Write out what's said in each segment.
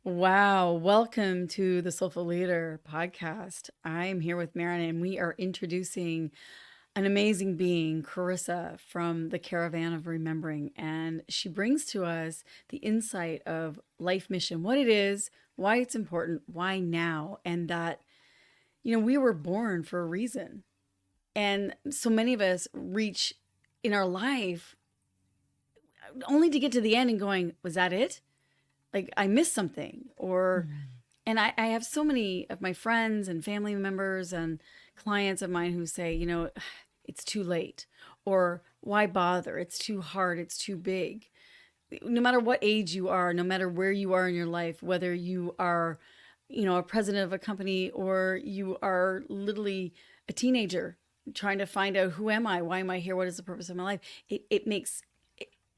Wow. Welcome to the Soulful Leader podcast. I'm here with Maren, and we are introducing an amazing being, Carissa, from the Caravan of Remembering. And she brings to us the insight of life mission, what it is, why it's important, why now, and that, we were born for a reason. And so many of us reach in our life only to get to the end and going, was that it? Like I missed something. And I have so many of my friends and family members and clients of mine who say, it's too late, or why bother? It's too hard. It's too big. No matter what age you are, no matter where you are in your life, whether you are, a president of a company or you are literally a teenager trying to find out, who am I? Why am I here? What is the purpose of my life?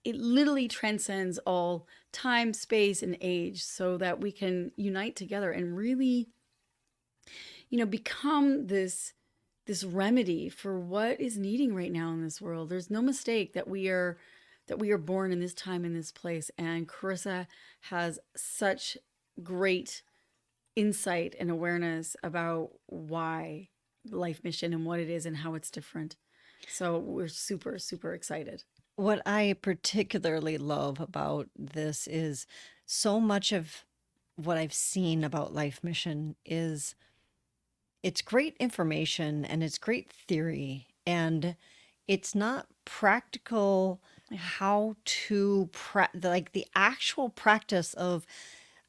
It literally transcends all time, space, and age so that we can unite together and really, become this remedy for what is needing right now in this world. There's no mistake that we are born in this time, in this place. And Carissa has such great insight and awareness about why life mission and what it is and how it's different. So we're super, super excited. What I particularly love about this is so much of what I've seen about life mission is it's great information and it's great theory, and it's not practical how to like the actual practice of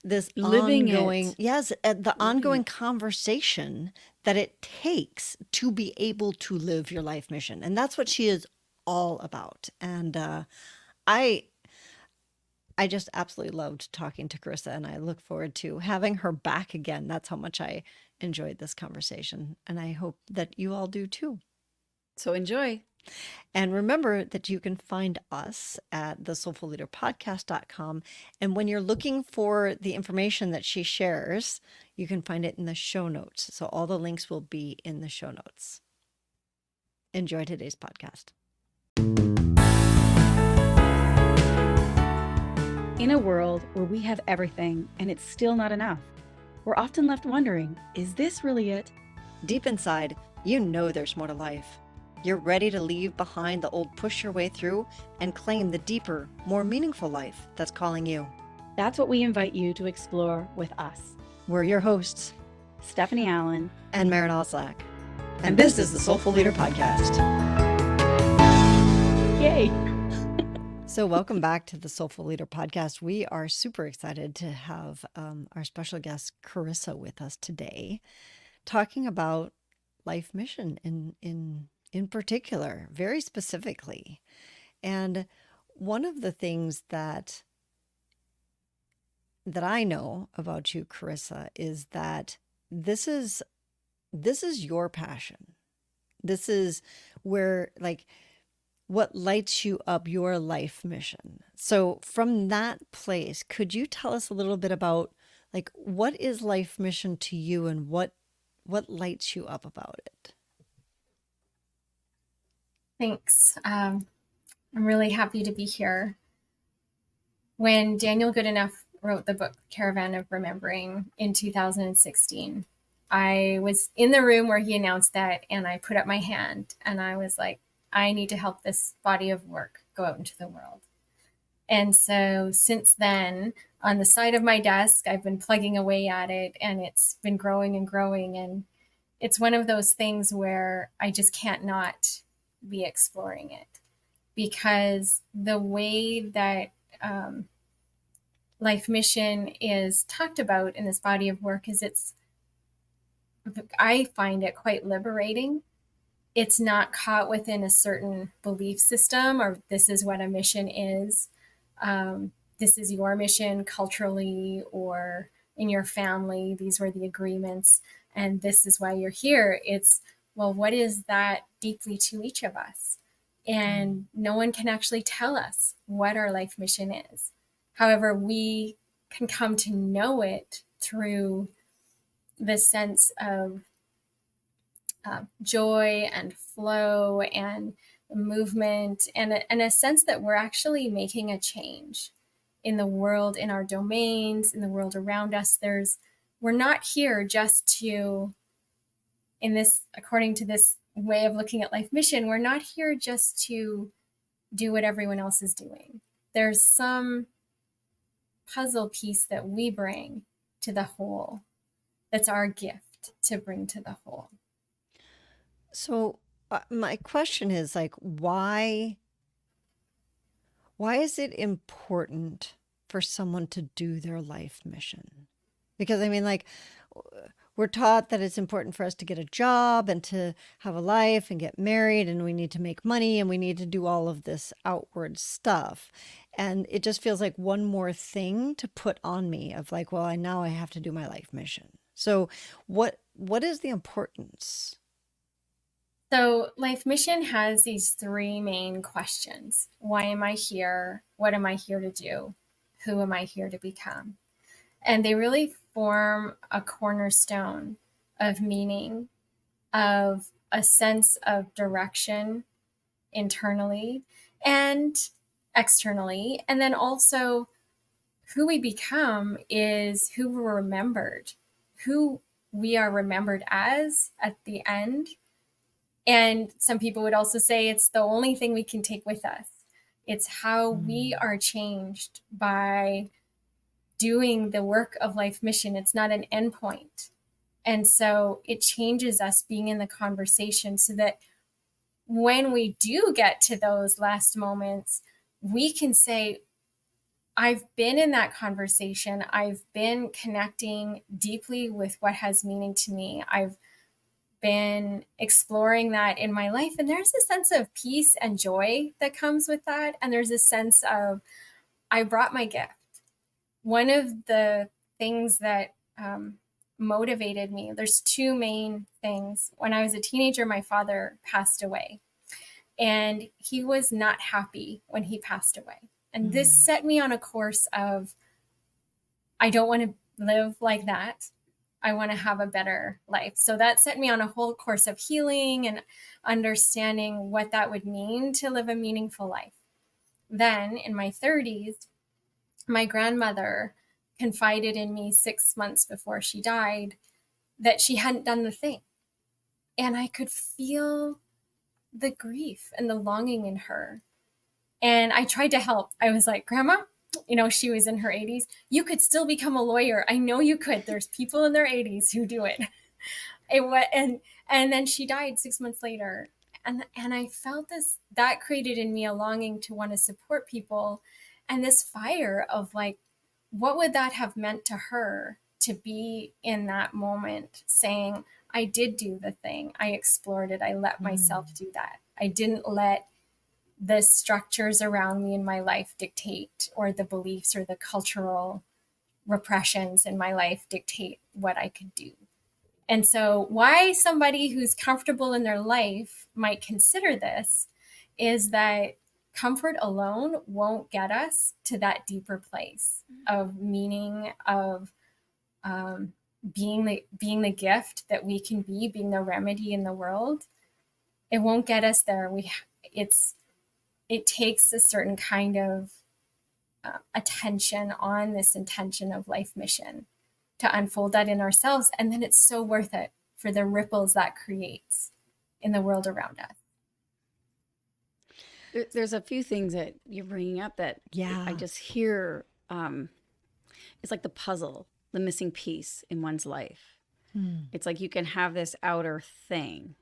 this Living ongoing, it. yes, the Living ongoing it. conversation that it takes to be able to live your life mission. And that's what she is all about. And I I just absolutely loved talking to Carissa, and I look forward to having her back again. That's how much I enjoyed this conversation, and I hope that you all do too. So enjoy. And remember that you can find us at the soulfulleaderpodcast.com. And when you're looking for the information that she shares, you can find it in the show notes. So all the links will be in the show notes. Enjoy today's podcast. In a world where we have everything and it's still not enough, we're often left wondering, is this really it? Deep inside, you know there's more to life. You're ready to leave behind the old push your way through and claim the deeper, more meaningful life that's calling you. That's what we invite you to explore with us, We're your hosts, Stephanie Allen and Maren Stephanie. And this is the Soulful Leader Podcast. Yay! So welcome back to the Soulful Leader Podcast. We are super excited to have our special guest, Carissa, with us today, talking about life mission in particular, very specifically. And one of the things that I know about you, Carissa, is that this is your passion. This is where, like, what lights you up, your life mission. So from that place, could you tell us a little bit about, like, what is life mission to you and what lights you up about it? Thanks. I'm really happy to be here. When Daniel Goodenough wrote the book Caravan of Remembering in 2016, I was in the room where he announced that, and I put up my hand and I was like, I need to help this body of work go out into the world. And so since then, on the side of my desk, I've been plugging away at it, and it's been growing and growing. And it's one of those things where I just can't not be exploring it, because the way that life mission is talked about in this body of work is I find it quite liberating. It's not caught within a certain belief system, or this is what a mission is. This is your mission culturally or in your family. These were the agreements, and this is why you're here. It's, well, what is that deeply to each of us? And no one can actually tell us what our life mission is. However, we can come to know it through the sense of joy and flow and movement, and a sense that we're actually making a change. in the world, in our domains, in the world around us. We're not here just to, according to this way of looking at life mission, we're not here just to do what everyone else is doing. There's some puzzle piece that we bring to the whole. That's our gift to bring to the whole. So my question is like, why is it important for someone to do their life mission? Because I mean, like, we're taught that it's important for us to get a job and to have a life and get married, and we need to make money and we need to do all of this outward stuff. And it just feels like one more thing to put on me of like, well, now I have to do my life mission. So what is the importance? So life mission has these three main questions. Why am I here? What am I here to do? Who am I here to become? And they really form a cornerstone of meaning, of a sense of direction internally and externally. And then also who we become is who we're remembered, who we are remembered as at the end. And some people would also say it's the only thing we can take with us. It's how we are changed by doing the work of life mission. It's not an endpoint. And so it changes us being in the conversation so that when we do get to those last moments, we can say, I've been in that conversation. I've been connecting deeply with what has meaning to me. I've been exploring that in my life. And there's a sense of peace and joy that comes with that. And there's a sense of, I brought my gift. One of the things that motivated me, there's two main things. When I was a teenager, my father passed away. And he was not happy when he passed away. And this set me on a course of, I don't want to live like that. I want to have a better life. So that set me on a whole course of healing and understanding what that would mean to live a meaningful life. Then in my 30s, my grandmother confided in me 6 months before she died that she hadn't done the thing. And I could feel the grief and the longing in her. And I tried to help. I was like, Grandma, she was in her 80s. You could still become a lawyer. I know you could. There's people in their 80s who do it. And then she died 6 months later. And I felt this, that created in me a longing to want to support people. And this fire of like, what would that have meant to her to be in that moment saying, I did do the thing. I explored it. I let myself do that. I didn't let the structures around me in my life dictate, or the beliefs or the cultural repressions in my life dictate what I could do. And so why somebody who's comfortable in their life might consider this is that comfort alone won't get us to that deeper place of meaning, of being the gift that we can be, being the remedy in the world. It won't get us there. It takes a certain kind of attention on this intention of life mission to unfold that in ourselves. And then it's so worth it for the ripples that creates in the world around us. There's a few things that you're bringing up that I just hear. It's like the puzzle, the missing piece in one's life. It's like you can have this outer thing,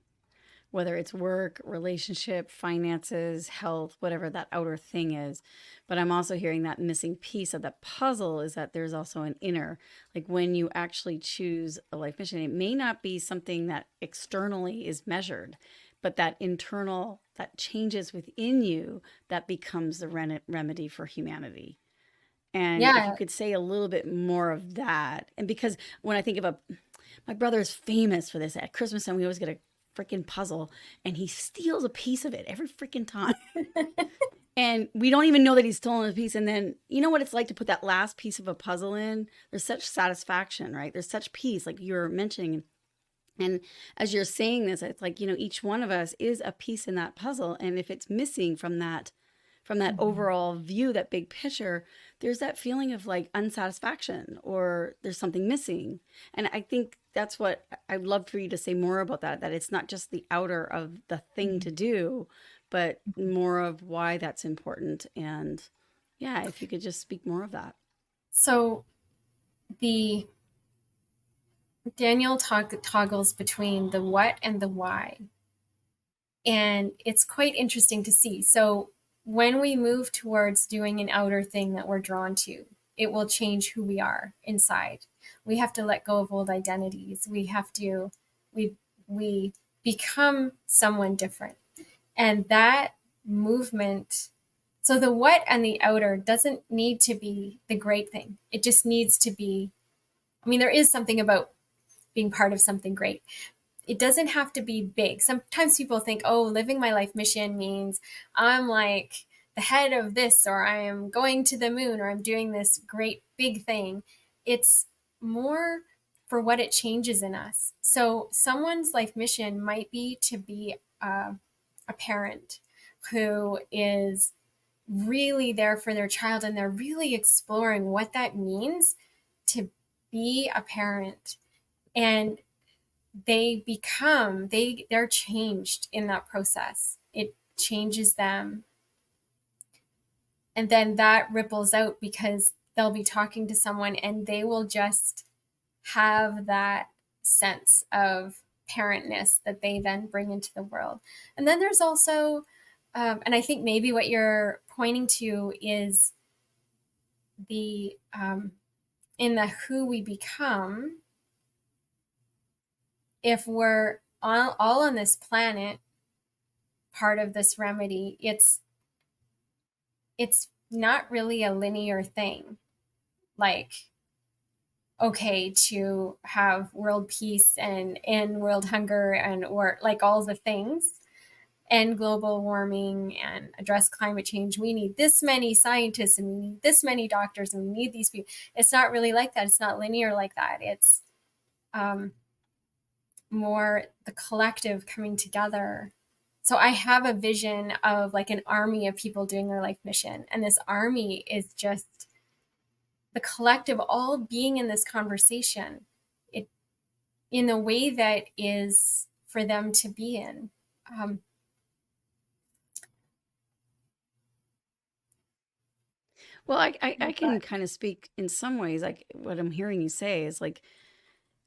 whether it's work, relationship, finances, health, whatever that outer thing is. But I'm also hearing that missing piece of that puzzle is that there's also an inner, like when you actually choose a life mission, it may not be something that externally is measured, but that internal, that changes within you, that becomes the remedy for humanity. And if you could say a little bit more of that. And because when I think of my brother's famous for this. At Christmas time, we always get a freaking puzzle, and he steals a piece of it every freaking time. And we don't even know that he's stolen a piece. And then, you know what it's like to put that last piece of a puzzle in? There's such satisfaction, right? There's such peace, like you were mentioning. And as you're saying this, it's like, each one of us is a piece in that puzzle. And if it's missing from that from that overall view, that big picture, there's that feeling of like unsatisfaction or there's something missing. And I think that's what I'd love for you to say more about, that it's not just the outer of the thing to do, but more of why that's important. And yeah, if you could just speak more of that. So the Daniel toggles between the what and the why. And it's quite interesting to see. So when we move towards doing an outer thing that we're drawn to, it will change who we are inside. We have to let go of old identities. We become someone different. And that movement, so the what and the outer doesn't need to be the great thing. It just needs to be, I mean, there is something about being part of something great. It doesn't have to be big. Sometimes people think, oh, living my life mission means I'm like the head of this, or I am going to the moon, or I'm doing this great big thing. It's more for what it changes in us. So someone's life mission might be to be a parent who is really there for their child, and they're really exploring what that means to be a parent. And they're changed in that process. It changes them. And then that ripples out because they'll be talking to someone and they will just have that sense of parentness that they then bring into the world. And then there's also, and I think maybe what you're pointing to is the, in the who we become, if we're all on this planet, part of this remedy, it's not really a linear thing. Like, okay, to have world peace and end world hunger and or like all the things, end global warming and address climate change, we need this many scientists and we need this many doctors and we need these people. It's not really like that. It's not linear like that. It's more the collective coming together. So I have a vision of like an army of people doing their life mission. And this army is just the collective all being in this conversation, it in a way that is for them to be in. Well, I can kind of speak in some ways, like what I'm hearing you say is like,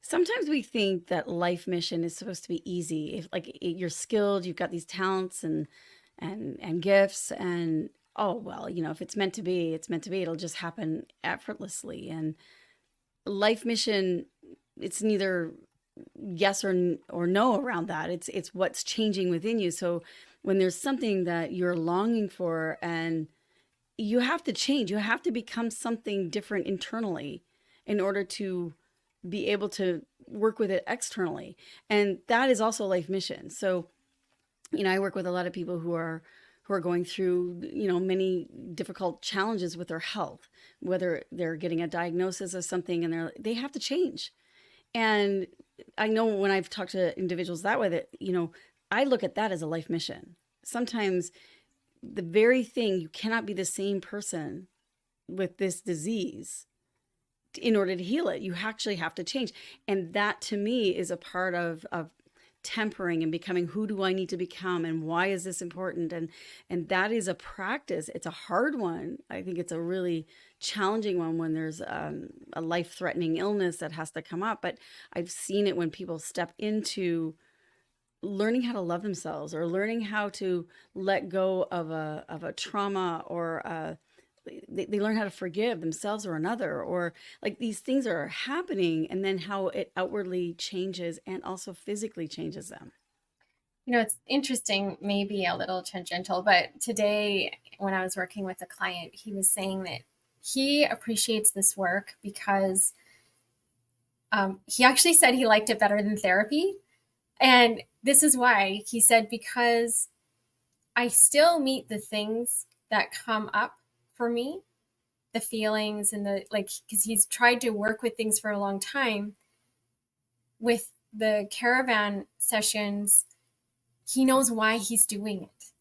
sometimes we think that life mission is supposed to be easy. If like you're skilled, you've got these talents and gifts, and oh well, if it's meant to be, it's meant to be. It'll just happen effortlessly. And life mission, it's neither yes or no around that. It's what's changing within you. So when there's something that you're longing for, and you have to change, you have to become something different internally in order to be able to work with it externally. And that is also life mission. So, I work with a lot of people who are going through, many difficult challenges with their health, whether they're getting a diagnosis of something and they have to change. And I know when I've talked to individuals that way that, I look at that as a life mission. Sometimes the very thing, you cannot be the same person with this disease in order to heal it. You actually have to change. And that to me is a part of tempering and becoming, who do I need to become and why is this important? And that is a practice. It's a hard one. I think it's a really challenging one when there's a life-threatening illness that has to come up. But I've seen it when people step into learning how to love themselves or learning how to let go of a trauma, or they learn how to forgive themselves or another, or like these things are happening, and then how it outwardly changes and also physically changes them. It's interesting, maybe a little tangential, but today when I was working with a client, he was saying that he appreciates this work because he actually said he liked it better than therapy. And this is why. He said, because I still meet the things that come up for me, the feelings and because he's tried to work with things for a long time. With the Caravan sessions, he knows why he's doing it.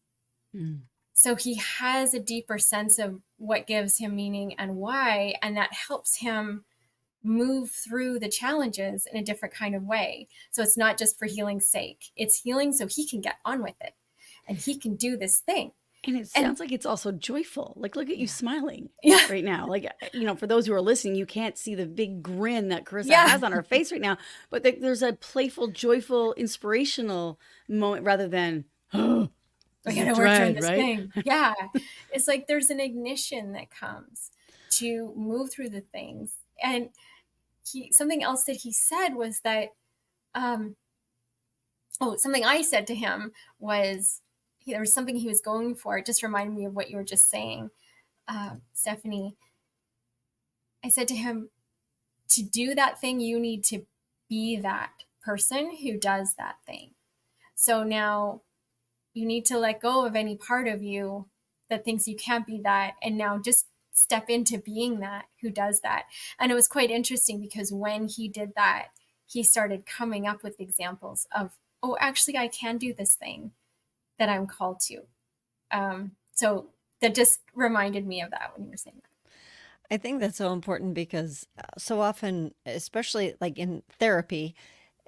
So he has a deeper sense of what gives him meaning and why, and that helps him move through the challenges in a different kind of way. So it's not just for healing's sake. It's healing so he can get on with it and he can do this thing. And it And sounds like it's also joyful. Like, look at you smiling yeah, right now. Like, for those who are listening, you can't see the big grin that Carissa yeah, has on her face right now, but there's a playful, joyful, inspirational moment rather than, oh, I this is gotta work through dread, this right? thing. Yeah. It's like there's an ignition that comes to move through the things. And something else that he said was that, um, something I said to him was, there was something he was going for. It just reminded me of what you were just saying, Stephanie. I said to him, to do that thing, you need to be that person who does that thing. So now you need to let go of any part of you that thinks you can't be that. And now just step into being that who does that. And it was quite interesting because when he did that, he started coming up with examples of, oh, actually, I can do this thing that I'm called to. So that just reminded me of that when you were saying that. I think that's so important because so often, especially like in therapy,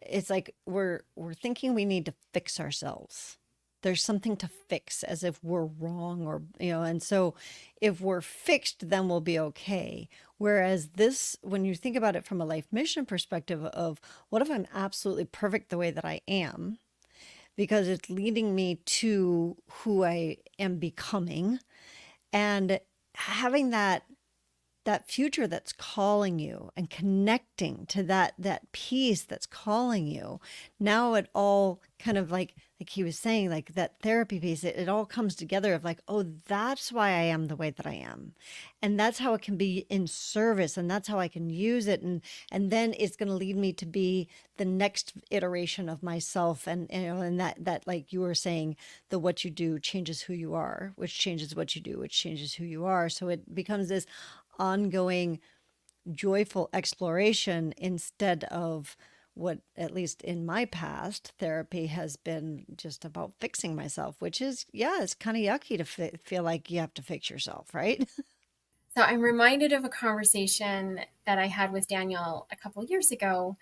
it's like we're thinking we need to fix ourselves. There's something to fix as if we're wrong or, and so if we're fixed, then we'll be okay. Whereas this, when you think about it from a life mission perspective of what if I'm absolutely perfect the way that I am, because it's leading me to who I am becoming and having that future that's calling you and connecting to that peace that's calling you. Now it all kind of like he was saying, like that therapy piece, it all comes together of like, oh, that's why I am the way that I am. And that's how it can be in service, and that's how I can use it. And then it's going to lead me to be the next iteration of myself. And that like you were saying, the what you do changes who you are, which changes what you do, which changes who you are. So it becomes this ongoing joyful exploration instead of what, at least in my past, therapy has been just about fixing myself, which is, yeah, it's kind of yucky to feel like you have to fix yourself, right? So I'm reminded of a conversation that I had with Daniel a couple of years ago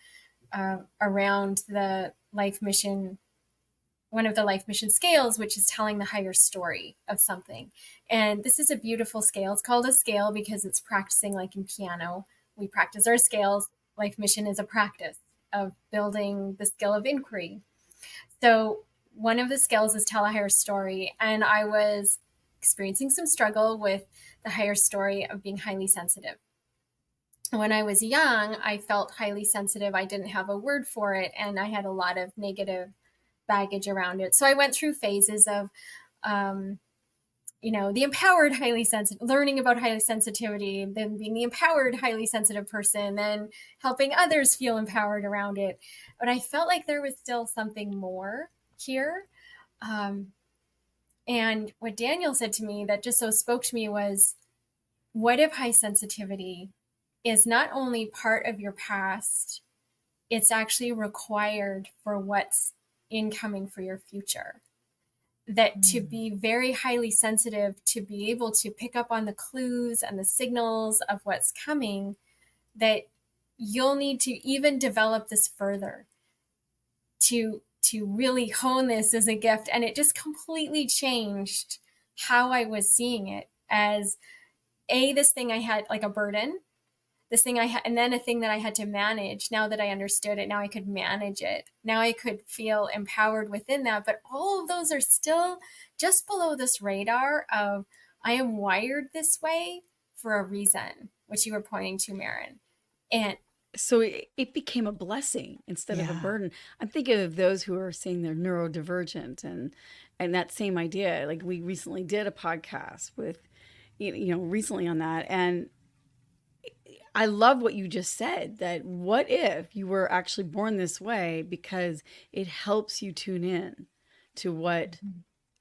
around the life mission, one of the life mission scales, which is telling the higher story of something. And this is a beautiful scale. It's called a scale because it's practicing like in piano. We practice our scales. Life mission is a practice of building the skill of inquiry. So one of the skills is tell a higher story. And I was experiencing some struggle with the higher story of being highly sensitive. When I was young, I felt highly sensitive. I didn't have a word for it, and I had a lot of negative baggage around it. So I went through phases of, the empowered highly sensitive, learning about highly sensitivity, then being the empowered highly sensitive person, then helping others feel empowered around it. But I felt like there was still something more here. And what Daniel said to me that just so spoke to me was, what if high sensitivity is not only part of your past, it's actually required for what's incoming for your future? That to be very highly sensitive, to be able to pick up on the clues and the signals of what's coming, that you'll need to even develop this further to really hone this as a gift. And it just completely changed how I was seeing it as this thing I had, like a burden, this thing I had, and then a thing that I had to manage. Now that I understood it, now I could manage it. Now I could feel empowered within that. But all of those are still just below this radar of, I am wired this way for a reason, which you were pointing to, Maren. And So it became a blessing instead of a Yeah. burden. I'm thinking of those who are saying they're neurodivergent and that same idea. Like we recently did a podcast with, recently on that. And I love what you just said, that what if you were actually born this way, because it helps you tune in to what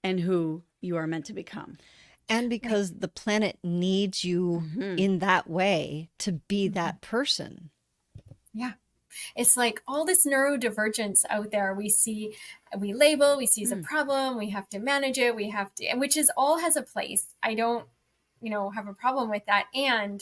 and who you are meant to become. And because the planet needs you Mhm. in that way to be that person. yeah. It's like all this neurodivergence out there. We label, we see as a Mm. problem, we have to manage it, we have to, which is all has a place. I don't, have a problem with that. And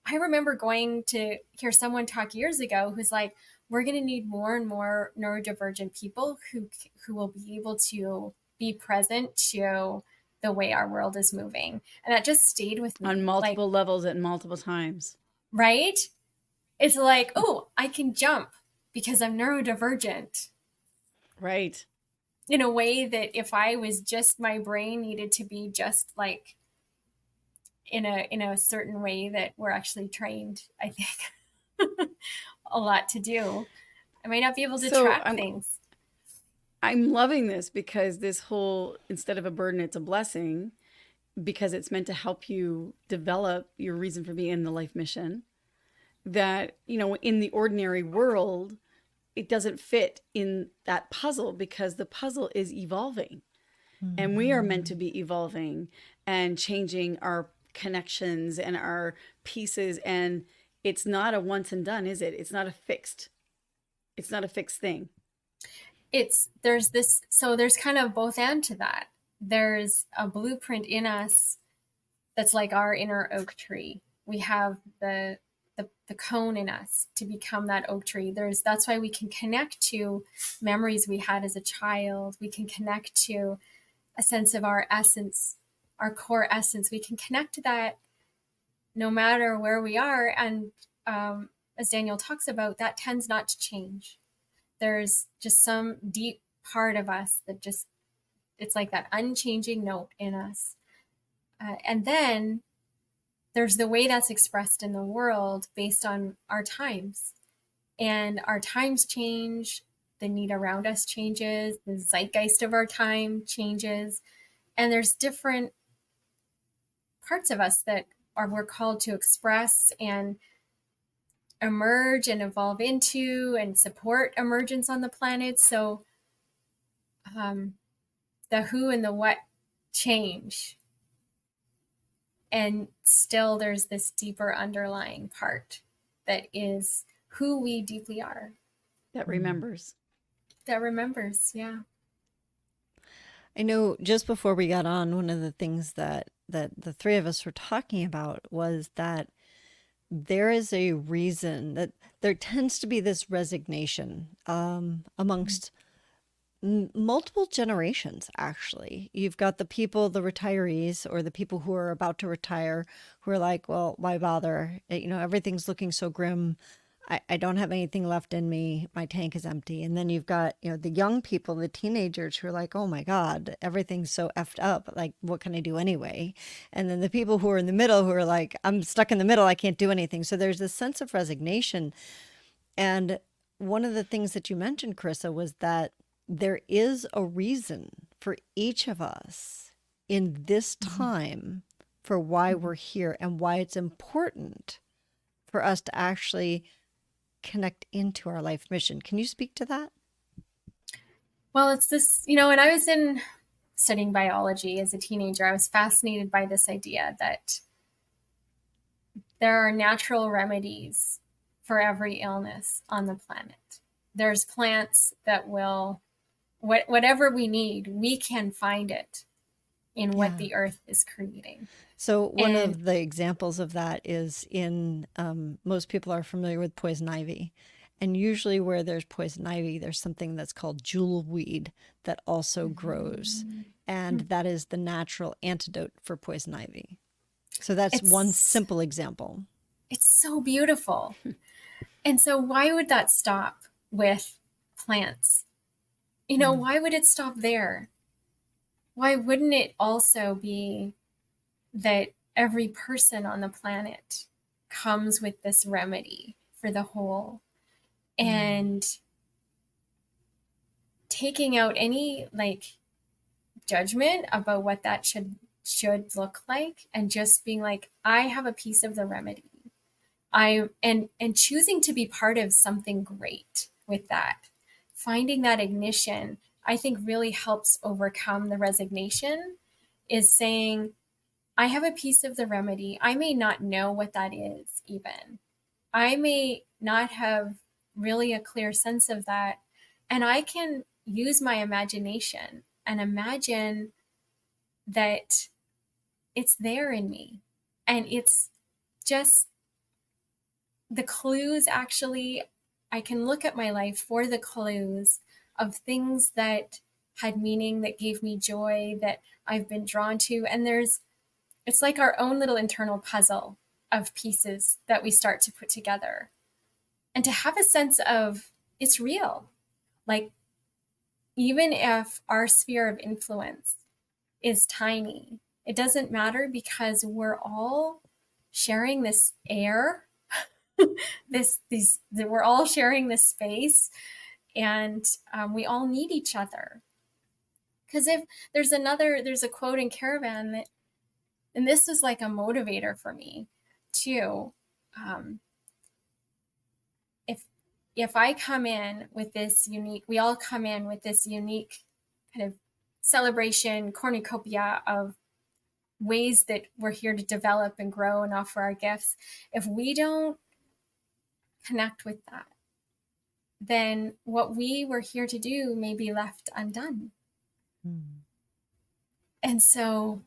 I remember going to hear someone talk years ago who's like, we're going to need more and more neurodivergent people who will be able to be present to the way our world is moving. And that just stayed with On me. Like, multiple levels at multiple times. right? It's like, oh, I can jump because I'm neurodivergent Right. in a way that if I was just, my brain needed to be just like in a certain way that we're actually trained, I think, a lot to do. I might not be able to So track things. I'm loving this because this whole, instead of a burden, it's a blessing, because it's meant to help you develop your reason for being in the life mission. That, in the ordinary world, it doesn't fit in that puzzle because the puzzle is evolving. And we are meant to be evolving and changing our connections and our pieces. And it's not a once and done, is it? It's not a fixed thing. There's kind of both and to that. There's a blueprint in us that's like our inner oak tree. We have the cone in us to become that oak tree. That's why we can connect to memories we had as a child. We can connect to a sense of our essence, our core essence. We can connect to that no matter where we are. And as Daniel talks about, that tends not to change. There's just some deep part of us that it's like that unchanging note in us. And then there's the way that's expressed in the world based on our times. And our times change, the need around us changes, the zeitgeist of our time changes. And there's different parts of us that we're called to express and emerge and evolve into and support emergence on the planet. So the who and the what change. And still there's this deeper underlying part that is who we deeply are. That remembers. That remembers, yeah. I know just before we got on, one of the things that the three of us were talking about was that there is a reason that there tends to be this resignation amongst multiple generations, actually. You've got the people, the retirees, or the people who are about to retire, who are like, well, why bother? Everything's looking so grim. I don't have anything left in me. My tank is empty. And then you've got, the young people, the teenagers who are like, oh my God, everything's so effed up. Like, what can I do anyway? And then the people who are in the middle who are like, I'm stuck in the middle. I can't do anything. So there's this sense of resignation. And one of the things that you mentioned, Carissa, was that there is a reason for each of us in this time for why we're here and why it's important for us to actually connect into our life mission. Can you speak to that? Well, it's this, when I was studying biology as a teenager, I was fascinated by this idea that there are natural remedies for every illness on the planet. There's plants that will, whatever we need, we can find it in what the earth is creating. So one of the examples of that is in, most people are familiar with poison ivy. And usually where there's poison ivy, there's something that's called jewelweed that also grows. And that is the natural antidote for poison ivy. So that's one simple example. It's so beautiful. And so why would that stop with plants? Why would it stop there? Why wouldn't it also be that every person on the planet comes with this remedy for the whole, and taking out any judgment about what that should look like, and just being like, I have a piece of the remedy. And choosing to be part of something great with that. Finding that ignition, I think, really helps overcome the resignation, is saying, I have a piece of the remedy. I may not know what that is even. I may not have really a clear sense of that. And I can use my imagination and imagine that it's there in me. And it's just the clues, actually, I can look at my life for the clues of things that had meaning, that gave me joy, that I've been drawn to. And it's like our own little internal puzzle of pieces that we start to put together. And to have a sense of it's real. Like, even if our sphere of influence is tiny, it doesn't matter, because we're all sharing this air, we're all sharing this space, and we all need each other. Because if there's a quote in Caravan that, and this is like a motivator for me too. If I come in with this unique, we all come in with this unique kind of celebration, cornucopia of ways that we're here to develop and grow and offer our gifts. If we don't connect with that, then what we were here to do may be left undone. And so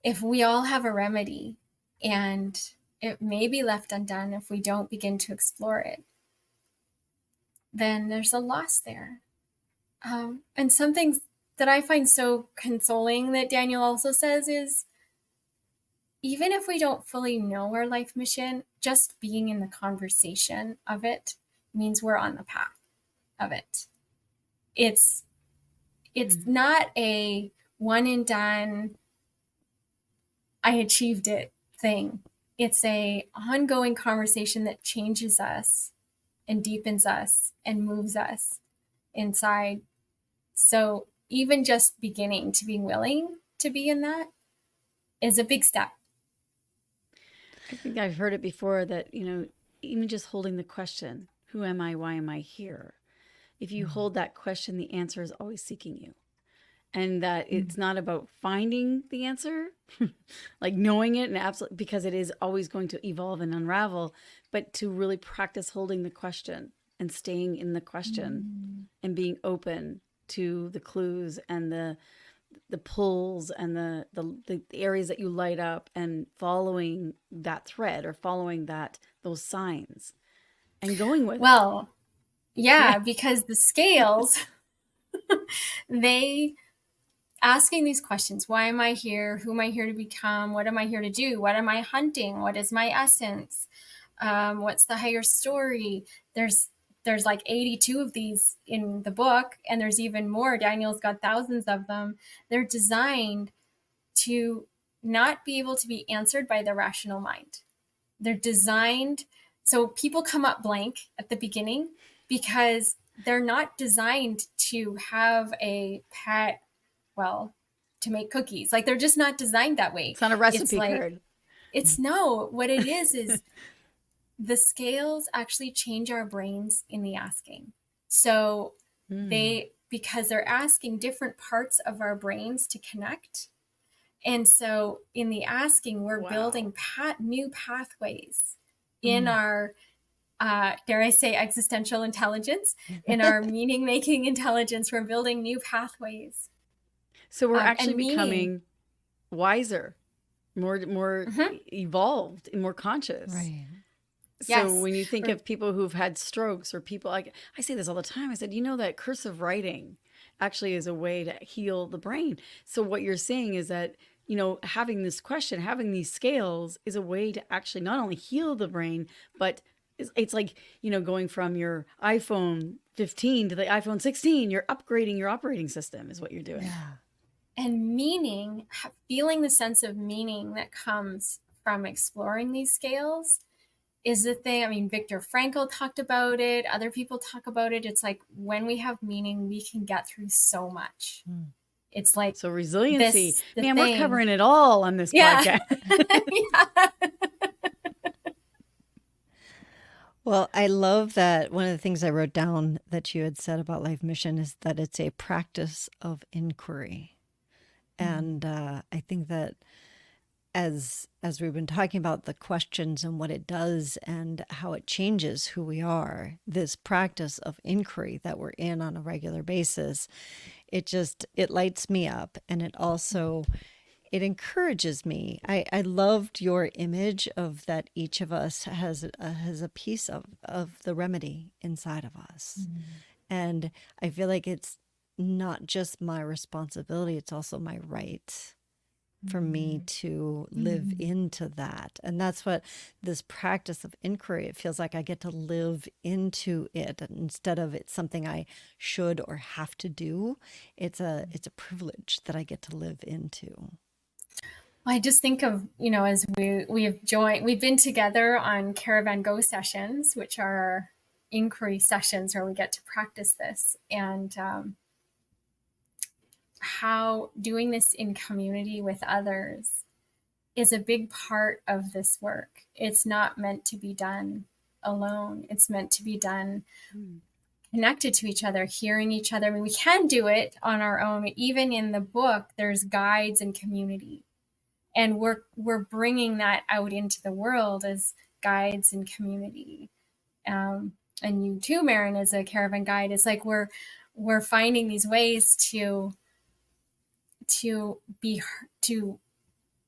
if we all have a remedy and it may be left undone if we don't begin to explore it, then there's a loss there. And something that I find so consoling that Daniel also says is, even if we don't fully know our life mission, just being in the conversation of it means we're on the path of it. It's not a one and done, I achieved it thing. It's a ongoing conversation that changes us and deepens us and moves us inside. So even just beginning to be willing to be in that is a big step. I think I've heard it before that, even just holding the question, who am I? Why am I here? If you hold that question, the answer is always seeking you. And that it's not about finding the answer, like knowing it, and absolutely, because it is always going to evolve and unravel, but to really practice holding the question and staying in the question and being open to the clues and the pulls and the areas that you light up, and following that thread or following those signs and going with it. Yeah, because the scales, they asking these questions, why am I here? Who am I here to become? What am I here to do? What am I hunting? What is my essence? What's the higher story? There's like 82 of these in the book, and there's even more. Daniel's got thousands of them. They're designed to not be able to be answered by the rational mind. They're designed so people come up blank at the beginning, because they're not designed to have a pet, to make cookies. Like, they're just not designed that way. It's not a recipe card. What it is the scales actually change our brains in the asking. So because they're asking different parts of our brains to connect. And so in the asking, we're building new pathways in our, dare I say, existential intelligence, in our meaning-making intelligence. We're building new pathways. So we're actually becoming wiser, more evolved, and more conscious. Right. So when you think of people who've had strokes, or people, like I say this all the time, I said, that cursive writing actually is a way to heal the brain. So what you're saying is that, having this question, having these scales is a way to actually not only heal the brain, but it's like, going from your iPhone 15 to the iPhone 16, you're upgrading your operating system is what you're doing. Yeah. And meaning, feeling the sense of meaning that comes from exploring these scales is the thing. I mean, Viktor Frankl talked about it. Other people talk about it. It's like, when we have meaning, we can get through so much. It's like, so resiliency. Man, thing. We're covering it all on this podcast. Well, I love that one of the things I wrote down that you had said about life mission is that it's a practice of inquiry. And I think that as we've been talking about the questions and what it does and how it changes who we are, this practice of inquiry that we're in on a regular basis, it lights me up, and it also it encourages me. I loved your image of that each of us has a piece of the remedy inside of us. And I feel like it's not just my responsibility, it's also my right for me to live into that. And that's what this practice of inquiry, it feels like I get to live into it instead of it's something I should or have to do. It's a privilege that I get to live into. I just think of, as we've been together on Caravan Go sessions, which are our inquiry sessions where we get to practice this, and how doing this in community with others is a big part of this work. It's not meant to be done alone. It's meant to be done connected to each other, hearing each other. I mean, we can do it on our own. Even in the book, there's guides and community. And we're bringing that out into the world as guides and community. And you too, Maren, as a caravan guide, it's like we're finding these ways to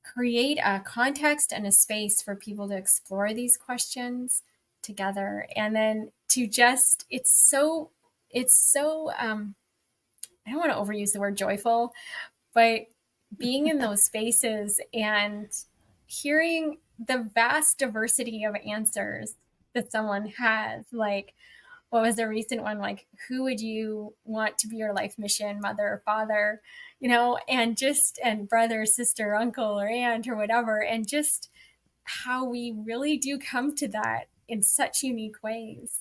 create a context and a space for people to explore these questions together. And then to just, it's so I don't want to overuse the word joyful, but being in those spaces and hearing the vast diversity of answers that someone has, like, what was the recent one? Like, who would you want to be your life mission, mother or father, and brother, sister, uncle, or aunt, or whatever. And just how we really do come to that in such unique ways.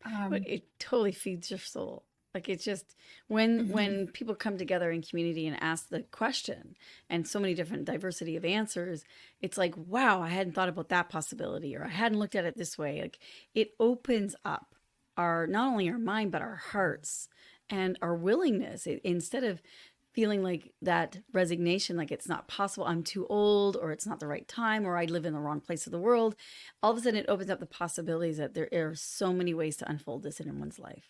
But it totally feeds your soul. Like, it's just when people come together in community and ask the question and so many different diversity of answers, it's like, wow, I hadn't thought about that possibility, or I hadn't looked at it this way. Like, it opens up not only our mind, but our hearts and our willingness. Instead of feeling like that resignation, like it's not possible, I'm too old, or it's not the right time, or I live in the wrong place of the world, all of a sudden it opens up the possibilities that there are so many ways to unfold this in one's life.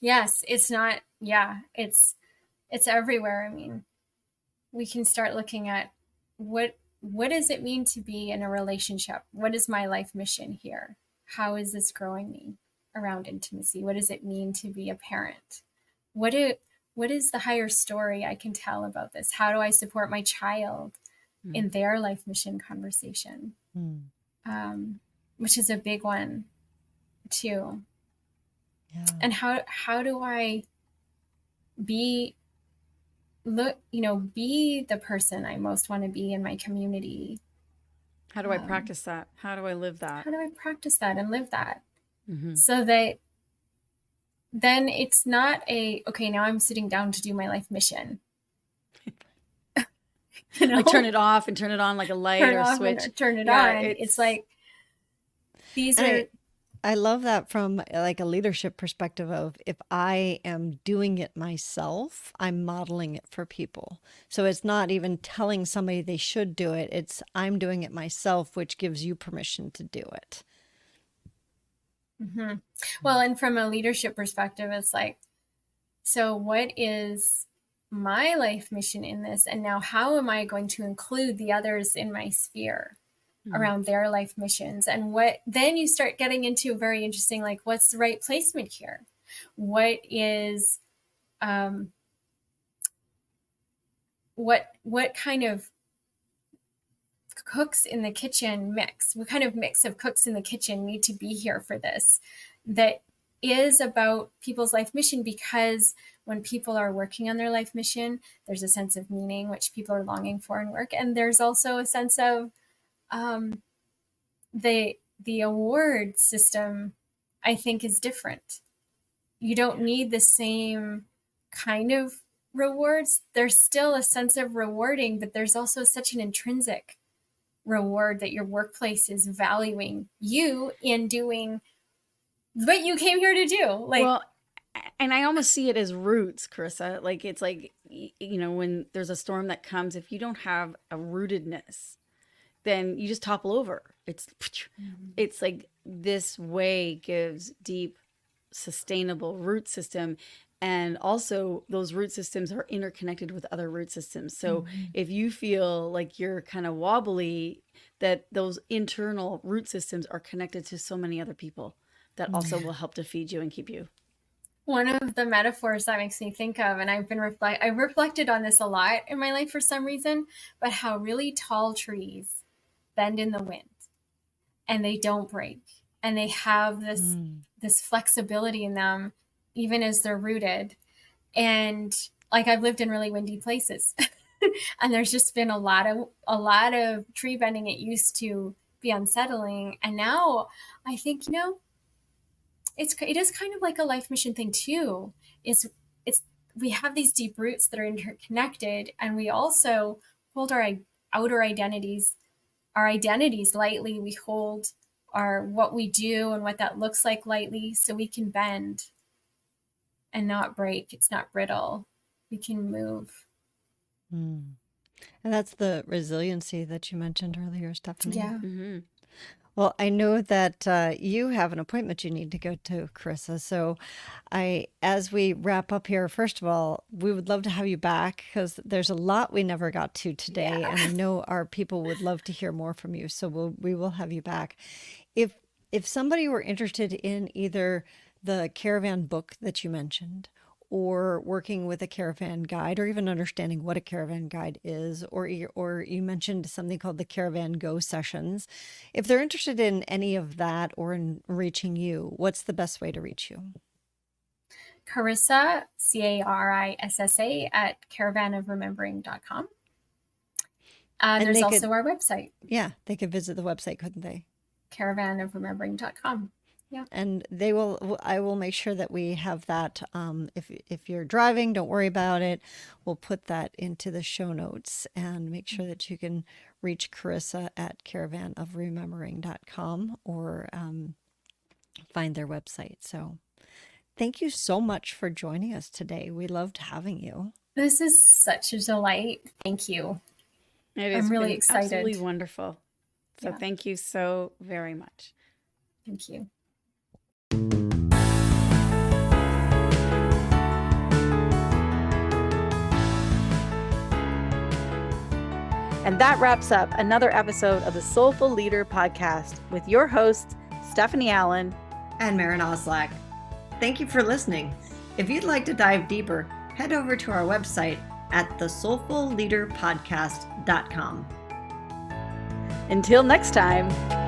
Yes, it's not, it's everywhere. I mean, we can start looking at what does it mean to be in a relationship? What is my life mission here? How is this growing me around intimacy? What does it mean to be a parent? What is the higher story I can tell about this? How do I support my child in their life mission conversation? Which is a big one too. Yeah. And how do I be the person I most want to be in my community? How do I practice that? How do I live that? How do I practice that and live that? So that then it's not okay, now I'm sitting down to do my life mission. Like turn it off and turn it on like a light or a switch. Turn it on. It's like these are. I love that from like a leadership perspective of, if I am doing it myself, I'm modeling it for people. So it's not even telling somebody they should do it. It's I'm doing it myself, which gives you permission to do it. Well, and from a leadership perspective, it's like, so what is my life mission in this? And now how am I going to include the others in my sphere around their life missions? And then you start getting into very interesting, like, what's the right placement here? What is, what kind of cooks in the kitchen mix? What kind of mix of cooks in the kitchen need to be here for this? That is about people's life mission, because when people are working on their life mission, there's a sense of meaning, which people are longing for in work. And there's also a sense of, the award system, I think, is different. You don't need the same kind of rewards. There's still a sense of rewarding, but there's also such an intrinsic reward that your workplace is valuing you in doing what you came here to do. Like, well, And I almost see it as roots, Carissa. Like it's like, when there's a storm that comes, if you don't have a rootedness, then you just topple over. It's like this way gives deep, sustainable root system. And also those root systems are interconnected with other root systems. So if you feel like you're kind of wobbly, that those internal root systems are connected to so many other people that also will help to feed you and keep you. One of the metaphors that makes me think of, and I've reflected on this a lot in my life for some reason, but how really tall trees bend in the wind and they don't break, and they have this flexibility in them even as they're rooted. And like, I've lived in really windy places and there's just been a lot of tree bending. It used to be unsettling, and now I think, it is kind of like a life mission thing too. We have these deep roots that are interconnected, and we also hold our outer identities, lightly. We hold what we do and what that looks like lightly, so we can bend and not break. It's not brittle. We can move. And that's the resiliency that you mentioned earlier, Stephanie. Yeah. Well, I know that you have an appointment you need to go to, Carissa. So as we wrap up here, first of all, we would love to have you back because there's a lot we never got to today. Yeah. And I know our people would love to hear more from you. So we will have you back. If somebody were interested in either the Caravan book that you mentioned, or working with a caravan guide, or even understanding what a caravan guide is, or you mentioned something called the Caravan Go sessions. If they're interested in any of that or in reaching you, what's the best way to reach you? Carissa, Carissa at caravanofremembering.com. There's also our website. Yeah, they could visit the website, couldn't they? Caravanofremembering.com. Yeah. And I will make sure that we have that. If you're driving, don't worry about it. We'll put that into the show notes and make sure that you can reach Carissa at caravanofremembering.com or find their website. So thank you so much for joining us today. We loved having you. This is such a delight. Thank you. I'm really excited. Absolutely wonderful. So Thank you so very much. Thank you. And that wraps up another episode of the Soulful Leader podcast with your hosts, Stephanie Allen and Maren Oslack. Thank you for listening. If you'd like to dive deeper, head over to our website at thesoulfulleaderpodcast.com. Until next time.